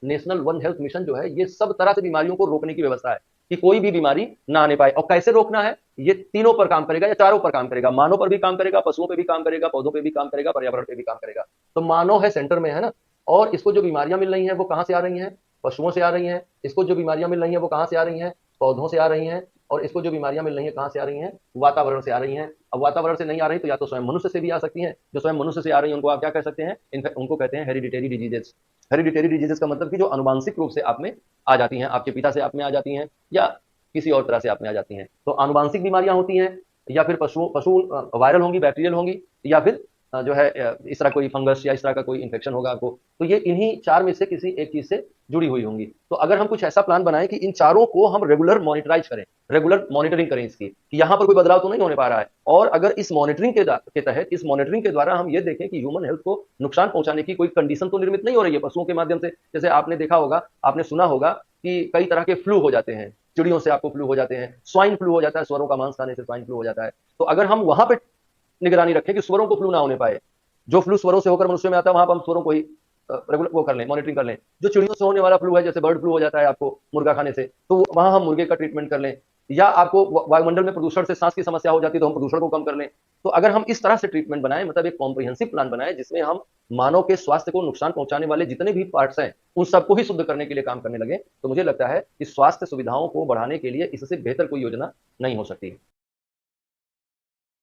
National one health mission जो है ये सब तरह से बीमारियों को रोकने की व्यवस्था है कि कोई भी बीमारी ना आने पाए। और कैसे रोकना है, ये तीनों पर काम करेगा या चारों पर काम करेगा, मानव पर भी काम करेगा, पशुओं पर भी काम करेगा, पौधों पर भी काम करेगा, पर्यावरण पर भी काम करेगा। तो मानव है सेंटर में, है ना। और इसको जो बीमारियां मिल रही हैं वो कहां से आ रही हैं, पशुओं से आ रही हैं। इसको जो बीमारियां मिल रही हैं वो कहां से आ रही हैं, पौधों से आ रही हैं। और इसको जो बीमारियां मिल रही हैं कहां से आ रही हैं, वातावरण से आ रही हैं। अब वातावरण से नहीं आ रही तो या तो स्वयं मनुष्य से भी आ सकती हैं। जो स्वयं मनुष्य से आ रही है उनको आप क्या कह सकते हैं, उनको कहते हैं हेरिडिटरी डिजीजेस। हेरिडिटरी डिजीजेस का मतलब कि जो अनुवांशिक रूप से आप में आ जाती हैं, आपके पिता से आप में आ जाती हैं या किसी और तरह से आप में आ जाती हैं। तो आनुवांशिक बीमारियां होती हैं, या फिर पशु पशु वायरल होंगी, बैक्टीरियल होंगी, या फिर जो है इस तरह कोई फंगस या इस तरह का कोई इन्फेक्शन होगा आपको। तो ये इन्हीं चार में से किसी एक चीज से जुड़ी हुई होंगी। तो अगर हम कुछ ऐसा प्लान बनाएं कि इन चारों को हम रेगुलर मॉनिटराइज करें, रेगुलर मॉनिटरिंग करें इसकी कि यहाँ पर कोई बदलाव तो नहीं होने पा रहा है। और अगर इस मॉनिटरिंग के तहत, इस मॉनिटरिंग के द्वारा हम ये देखें कि ह्यूमन हेल्थ को नुकसान पहुंचाने की कोई कंडीशन तो निर्मित नहीं हो रही है पशुओं के माध्यम से। जैसे आपने देखा होगा, आपने सुना होगा कि कई तरह के फ्लू हो जाते हैं, चिड़ियों से आपको फ्लू हो जाते हैं, स्वाइन फ्लू हो जाता है, स्वरों का मांस खाने से स्वाइन फ्लू हो जाता है। तो अगर हम वहां पे निगरानी रखें कि स्वरों को फ्लू ना होने पाए, जो फ्लू स्वरों से होकर मनुष्य में आता है वहां पर हम स्वरों को ही रेगुलर वो कर लें, मॉनिटरिंग कर लें। जो चिड़ियों से होने वाला फ्लू है, जैसे बर्ड फ्लू हो जाता है आपको मुर्गा खाने से, तो वहां हम मुर्गे का ट्रीटमेंट कर लें। या आपको वायुमंडल में प्रदूषण से सांस की समस्या हो जाती है तो हम प्रदूषण को कम कर लें। तो अगर हम इस तरह से ट्रीटमेंट बनाएं, मतलब एक कॉम्प्रिहेंसिव प्लान बनाएं जिसमें हम मानव के स्वास्थ्य को नुकसान पहुंचाने वाले जितने भी पार्ट्स हैं उन सबको ही शुद्ध करने के लिए काम करने लगे, तो मुझे लगता है कि स्वास्थ्य सुविधाओं को बढ़ाने के लिए इससे बेहतर कोई योजना नहीं हो सकती है।